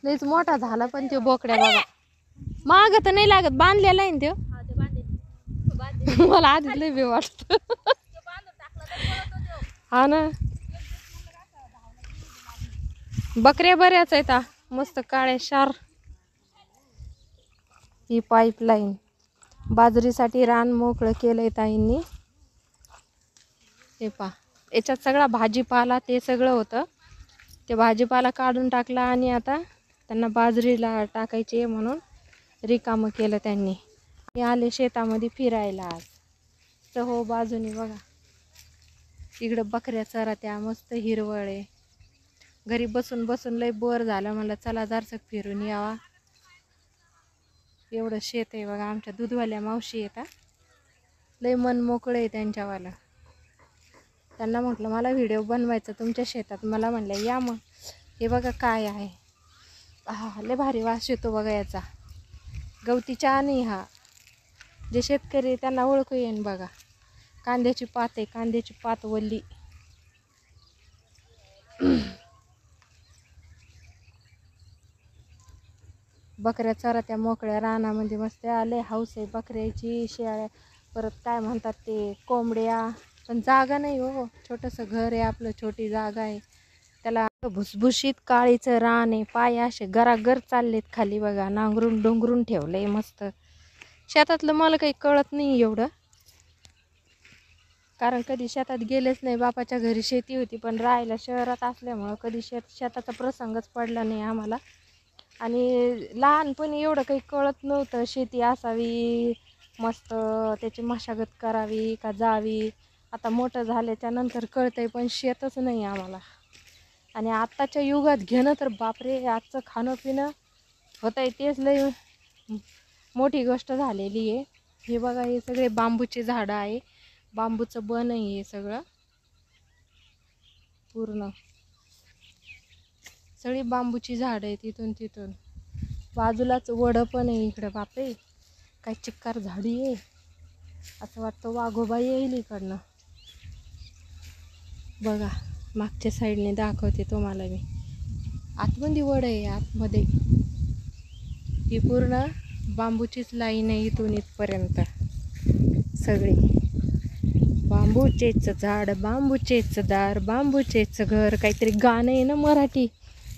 लयच मोठा झाला पण ते बोकड्या बघा. माग तर नाही लागत, बांधलेला आहे ना तो. मला आधीच लय बी वाटत. हा ना, बकऱ्या बऱ्याच आहेत मस्त काळ्या शार. ही पाईपलाईन बाजरीसाठी रान मोकळं केलंय ताईंनी. हे पा, याच्यात सगळा भाजीपाला ते सगळं होतं, ते भाजीपाला काढून टाकला आणि आता त्यांना बाजरीला टाकायचे म्हणून रिकामं केलं त्यांनी. मी आले शेतामध्ये फिरायला आज. तर हो बाजूनी बघा इकडं बकऱ्या चरात्या, मस्त हिरवळ आहे. घरी बसून बसून लय बोर झालं, मला चला जरासं फिरून यावा. एवढं शेत आहे बघा. आमच्या दूधवाल्या मावशी येतात, लय मन मोकळं आहे त्यांच्यावाला. त्यांना म्हटलं मला व्हिडिओ बनवायचा तुमच्या शेतात. मला म्हणलं या मग. हे बघा काय आहे, हा लय भारी वास येतो बघा याचा. गवती चहा नाही हा. जे शेतकरी त्यांना ओळखू येईन बघा. कांद्याची पात आहे, कांद्याची पात वल्ली. बकऱ्या चरात्या मोकळ्या रानामध्ये मस्त. आले हाऊस आहे बकऱ्याची. शेळ्या परत काय म्हणतात ते कोंबड्या. पण जागा नाही हो, छोटंसं घर आहे आपलं, छोटी जागा आहे. त्याला भुसभुशीत काळीचं रान आहे. पाय असे गरागर चाललेत खाली बघा, नांगरून डोंगरून ठेवलंय मस्त. शेतातलं मला काही कळत नाही एवढं, कारण कधी शेतात गेलेच नाही. बापाच्या घरी शेती होती, पण राहायला शहरात असल्यामुळं कधी शेताचा प्रसंगच पडला नाही आम्हाला. आणि लहानपणी एवढं काही कळत नव्हतं, शेती असावी मस्त, त्याची मशागत करावी का जावी. आता मोठं झाल्याच्या नंतर कळतंय, पण शेतच नाही आम्हाला. आणि आत्ताच्या युगात घेणं तर बापरे, आजचं खाणं पिणं होतंय तेच लय मोठी गोष्ट झालेली आहे. हे बघा हे सगळे बांबूचे झाडं आहे, बांबूचं बन आहे हे सगळं पूर्ण. सगळी बांबूची झाडं आहेत इथून तिथून. बाजूलाच वड पण आहे इकडं. बापरे काय चिक्कार झाडी आहे, असं वाटतं वाघोबा येईल इकडनं. बघा मागच्या साईडने दाखवते तुम्हाला मी. आतमध्ये वड आहे आतमध्ये. ही पूर्ण बांबूचीच लाईन आहे इथून इथपर्यंत. सगळी बांबूचेच झाड, बांबूचेच दार, बांबूचेच घर. काहीतरी गाणं आहे ना मराठी,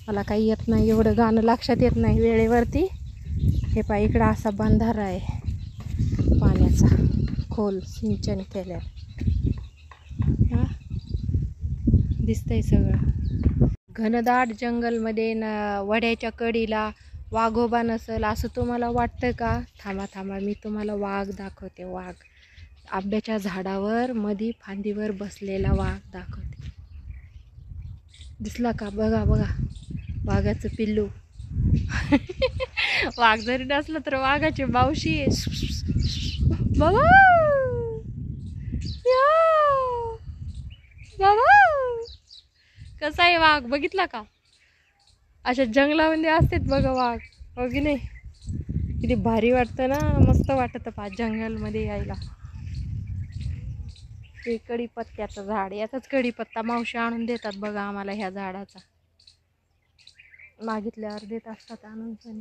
मला काही येत नाही एवढं गाणं, लक्षात येत नाही वेळेवरती. हे पहा इकडं असा बंधारा आहे पाण्याचा, खोल सिंचन केल्या. हा दिसतंय सगळं घनदाट जंगलमध्ये. वड्याच्या कडेला वाघोबा नसल असं तुम्हाला वाटतं का? थांबा थांबा, मी तुम्हाला वाघ दाखवते. वाघ आंब्याच्या झाडावर मधी फांदीवर बसलेला वाघ दाखवते. दिसला का? बघा बघा वाघाचं पिल्लू. वाघ जरी नसलं तर वाघाची मावशी बघा. कसा आहे वाघ बघितला का? अशा जंगलामध्ये असतात बघा वाघ, हो की नाही? किती भारी वाटतं ना, मस्त वाटतं पा जंगलमध्ये यायला. हे कढीपत्त्याचं झाड, याचाच कढीपत्ता मावशी आणून देतात बघा आम्हाला ह्या झाडाचा. मागितल्यावर देत असतात आणून, पण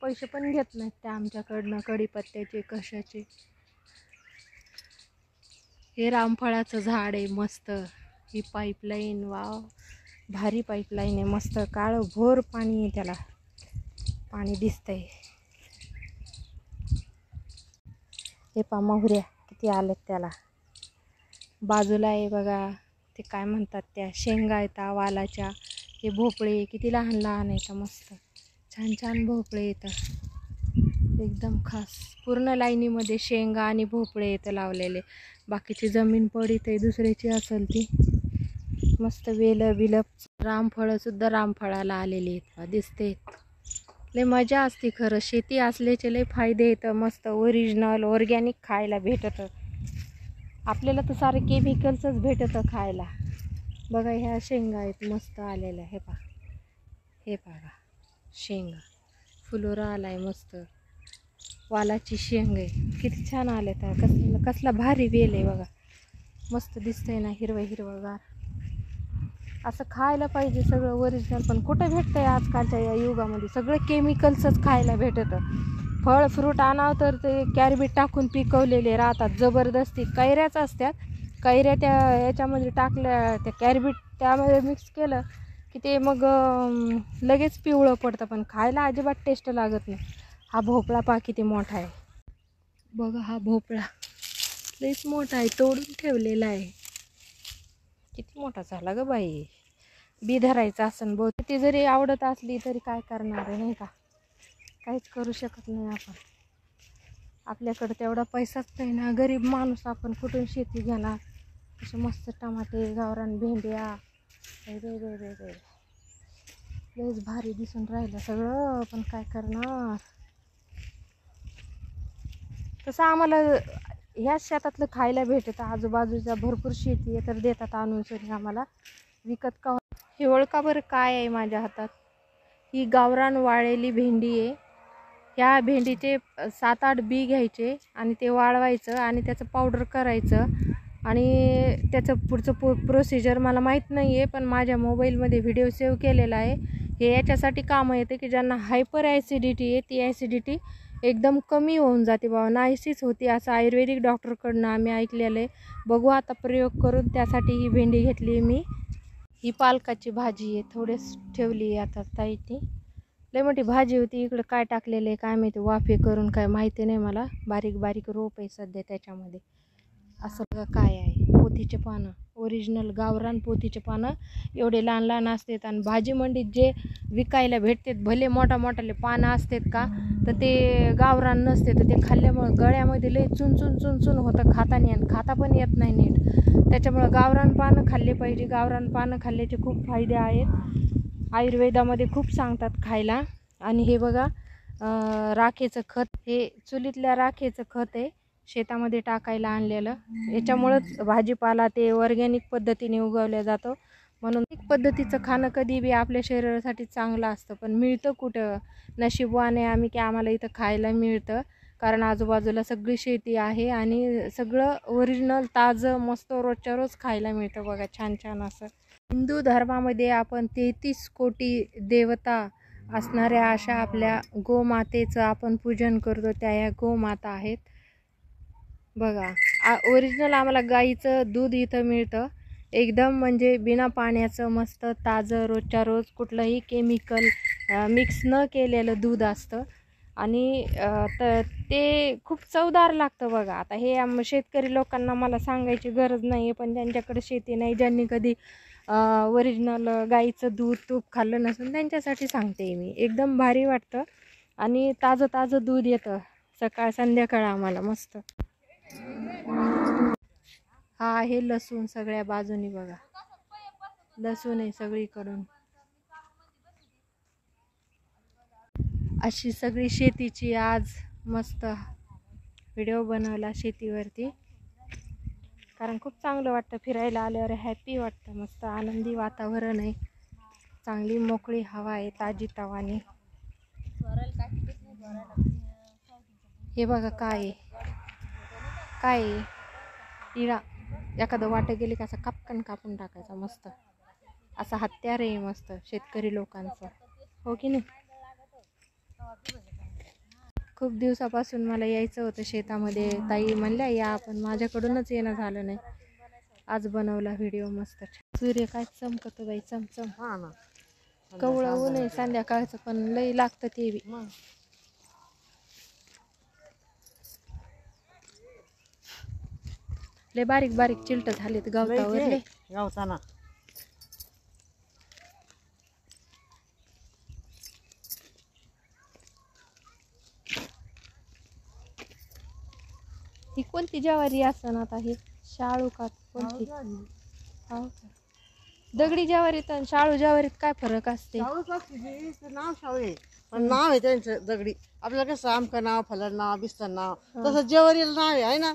पैसे पण घेत नाहीत त्या आमच्याकडनं कढीपत्त्याचे कशाचे. हे रामफळाचं झाड आहे मस्त. ही पाईपलाईन, वाव भारी पाईपलाईन आहे मस्त. काळं भोर पाणी आहे त्याला, पाणी दिसतंय. हे पा मोहऱ्या किती आलेत त्याला. बाजूला आहे बघा ते काय म्हणतात त्या शेंगा आहेत वालाच्या. हे भोपळे किती लहान लहान आहेत मस्त, छान छान भोपळे येतात एकदम खास. पूर्ण लाईनीमध्ये शेंगा आणि भोपळे येतं लावलेले. बाकीची जमीन पडीत आहे दुसऱ्याची असेल ती. मस्त वेलं बिलं. रामफळं सुद्धा रामफळाला आलेली आहेत दिसते. लय मजा असते खरं, शेती असल्याचे लय फायदे येतं. मस्त ओरिजिनल ऑर्गॅनिक खायला भेटतं. आपल्याला तर सारे केमिकलचंच भेटतं खायला. बघा ह्या शेंगा आहेत मस्त आलेल्या. हे पहा, हे बघा शेंगा, फुलोरा आलाय मस्त. वालाची शेंग आहे, किती छान आले तर. कसला भारी वेल आहे बघा, मस्त दिसतंय ना हिरवं हिरवंगार. असं खायला पाहिजे सगळं ओरिजिनल, पण कुठं भेटतंय आजकालच्या या युगामध्ये. सगळं केमिकल्सच खायला भेटतं. फळ फ्रूट आणावं तर ते कॅरबीट टाकून पिकवलेले राहतात जबरदस्ती. कैऱ्याच असतात, कैऱ्या त्या याच्यामध्ये टाकल्या, त्या कॅरबीट त्यामध्ये मिक्स केलं की ते मग लगेच पिवळं पडतं, पण खायला अजिबात टेस्ट लागत नाही. हा भोपळा पहा किती मोठा आहे बघा. हा भोपळा लईच मोठा आहे, तोडून ठेवलेला आहे. किती मोठा झाला ग बाई. बी धरायचं असन बहुत. ती जरी आवडत असली तरी काय करणार आहे नाही का, काहीच करू शकत नाही आपण. आपल्याकडे तेवढा पैसाच नाही ना, गरीब माणूस आपण कुठून शेती घेणार. असे मस्त टमाटे, गावरान भेंड्या, लयच भारी दिसून राहिलं सगळं, पण काय करणार. तसं आम्हाला ह्याच शेतातलं खायला भेटतं. आजूबाजूच्या भरपूर शेती आहे तर देतात आणून सरी आम्हाला विकत. का हे ओळखा बरं काय आहे माझ्या हातात? ही गावरान वाळलेली भेंडी आहे. ह्या भेंडीचे 7-8 बी घ्यायचे आणि ते वाळवायचं आणि त्याचं पावडर करायचं आणि त्याचं पुढचं प्रोसिजर मला माहीत नाही आहे, पण माझ्या मोबाईलमध्ये व्हिडिओ सेव्ह केलेला आहे. हे याच्यासाठी कामं येते की ज्यांना हायपर ॲसिडिटी आहे, ती ॲसिडिटी एकदम कमी होऊन जाते बाबा. नाहीशीच होती असं आयुर्वेदिक डॉक्टरकडनं आम्ही ऐकलेलं आहे. बघू आता प्रयोग करून. त्यासाठी ही भेंडी घेतली मी. ही पालकाची भाजी आहे, थोडेच ठेवली आता ताई. ती लय मोठी भाजी होती. इकडं काय टाकलेलं आहे काय माहिती, वाफे करून काय माहिती नाही मला. बारीक बारीक रोप आहे सध्या त्याच्यामध्ये. असं बघा काय आहे. पोथीचे पानं, ओरिजिनल गावरान पोथीचे पानं एवढे लहान लहान असतात. आणि भाजी मंडीत जे विकायला भेटतात भले मोठा मोठाले पानं असतात का, तर ते गावरान नसते. तर ते खाल्ल्यामुळं गळ्यामध्ये लय चुन होतं खाताना, आणि खाता पण येत नाही नीट. त्याच्यामुळं गावरान पानं खाल्ले पाहिजे. गावरान पानं खाल्ल्याचे खूप फायदे आहेत, आयुर्वेदामध्ये खूप सांगतात खायला. आणि हे बघा राखेचं खत, हे चुलीतल्या राखेचं खत आहे, शेतामध्ये टाकायला आणलेलं. याच्यामुळंच भाजीपाला ते ऑर्गॅनिक पद्धतीने उगवल्या जातो. म्हणून पद्धतीचं खाणं कधी बी आपल्या शरीरासाठी चांगलं असतं. पण मिळतं कुठं? नशीबवाने आम्ही की आम्हाला इथं खायला मिळतं, कारण आजूबाजूला सगळी शेती आहे आणि सगळं ओरिजिनल ताजं मस्त रोजच्या रोज खायला मिळतं बघा. छान छान असं. हिंदू धर्मामध्ये आपण 33 कोटी देवता असणाऱ्या अशा आपल्या गोमातेचं आपण पूजन करतो. त्या या गोमाता आहेत बघा. ओरिजिनल आम्हाला गाईचं दूध इथं मिळतं, एकदम म्हणजे बिना पाण्याचं मस्त ताजं रोजच्या रोज कुठलंही केमिकल मिक्स न केलेलं दूध असतं. आणि ते खूप चवदार लागतं बघा. आता हे शेतकरी लोकांना मला सांगायची गरज नाही आहे, पण ज्यांच्याकडे शेती नाही, ज्यांनी कधी ओरिजिनल गाईचं दूध तूप खाल्लं नसून, त्यांच्यासाठी सांगते मी. एकदम भारी वाटतं आणि ताजं ताजं दूध येतं सकाळ संध्याकाळ आम्हाला मस्त. हा आहे लसूण सगळ्या बाजूनी बघा, लसूण आहे सगळीकडून. अशी सगळी शेतीची आज मस्त व्हिडिओ बनवला शेतीवरती, कारण खूप चांगलं वाटतं फिरायला आल्यावर. हॅपी वाटतं, मस्त आनंदी वातावरण आहे, चांगली मोकळी हवा आहे, ताजी तवानी. हे बघा काय काय इळा, एखादं वाटं गेले का असं कापकन कापून टाकायचा मस्त. असा हत्यार आहे मस्त शेतकरी लोकांचं, हो की नाही. खूप दिवसापासून मला यायचं होतं शेतामध्ये. ताई म्हणल्या या, आपण माझ्याकडूनच येणं झालं नाही. आज बनवला व्हिडिओ मस्त. सूर्य काय चमकतो बाई, चमचम. कवळं ऊन आहे संध्याकाळचं, पण लई लागतं ते बी. लय बारीक बारीक चिलट झालेत गवतावरले. गावताना ही कोणती ज्वारी असं आता? हे शाळू का कोणती? दगडी ज्वारीत आणि शाळू ज्वारीत काय फरक असते? नाव शाळू आहे, पण नाव आहे त्यांचं दगडी. आपल्याला कसं आमचं नाव, फलन नाव, बिस्तर नाव, तसं ज्वारीला नाव आहे ना,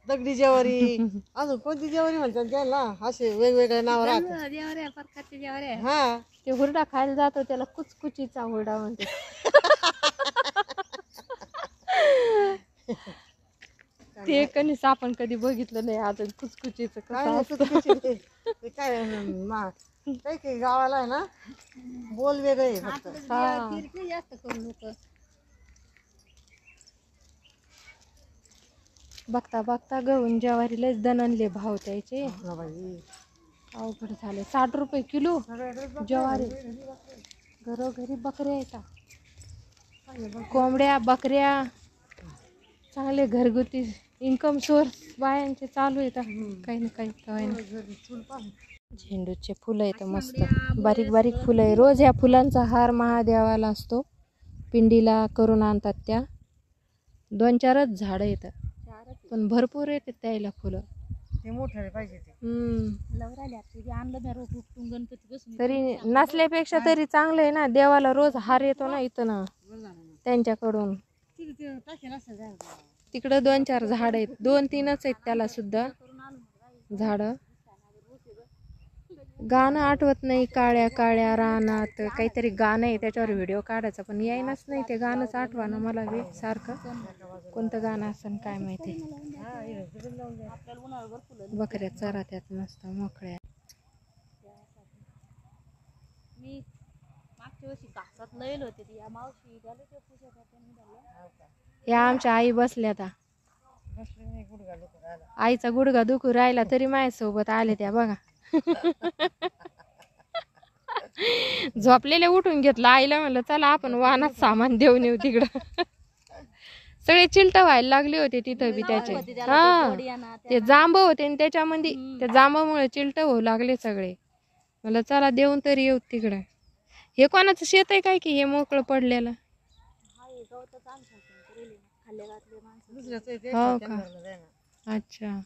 दगडी ज्वारी. अजून कोणती ज्वारी म्हणतात त्याला, असे वेगवेगळे नाव राहतात. ज्वाऱ्या प्रकारची ज्वाऱ्या. हा, ते हुरडा खायला जातो त्याला कुचकुचीचा हुरडा म्हणते. ते कणीस आपण कधी बघितलं नाही अजून कुचकुचीचं काय कसं नाही, असतं. चुटकीची ते काय काही काही गावाला आहे ना बोल वेगळे आहे फक्त. हा. जास्त करू नको. बघता बघता गहून ज्वारीलाच दणनले भाव त्याचे. हा बाई. अवघड झाले. 60 रुपये किलो सगळ्याकडेच बघ. ज्वारी. घरोघरी बकऱ्या येतात, कोंबड्या बकऱ्या. चांगले घरगुती इन्कम सोर्स बायांचे चालू येतात काही ना काही काही ना. झेंडूचे फुलं येतं मस्त, बारीक बारीक फुलं आहे. रोज ह्या फुलांचा हार महादेवाला असतो, पिंडीला करून आणतात त्या. 2-4च झाडं येतात पण भरपूर येतात त्याला फुलं. ते मोठे पाहिजे ते. आणलं मी रोप उपटून गणपती बसून. तरी नसल्यापेक्षा तरी चांगलं आहे ना, देवाला रोज हार येतो ना इथं ना त्यांच्याकडून. तिकडं 2-4 झाड आहेत, 2-3च आहेत त्याला सुद्धा झाड. गाणं आठवत नाही. काळ्या काळ्या रानात काहीतरी गाणं आहे, त्याच्यावर व्हिडिओ काढायचा पण यायनाच नाही. ते गाणंच आठवा ना मला बी सारखं. कोणतं गाणं असेल काय माहिती. बकऱ्या चरात्यात मस्त मोकळ्या. मी मागच्या वर्षी घासात लयलो होते ती या मावशी गेले ते पूजा करते. या आमच्या आई बसल्या आता. आईचा गुडघा दुखू राहिला तरी माझ्यासोबत आले त्या बघा. झोपलेले उठून घेतलं. आईला म्हणलं चला आपण वाहनात सामान देऊन येऊ तिकडं. सगळे चिलट व्हायला लागले होते तिथं बी त्याचे. हा ते जांब होते आणि त्याच्यामध्ये त्या जांबामुळे चिलट होऊ लागले सगळे. मला चला देऊन तरी येऊ तिकडं. हे कोणाचं शेत आहे काय की हे मोकळं पडलेलं. हो का. अच्छा.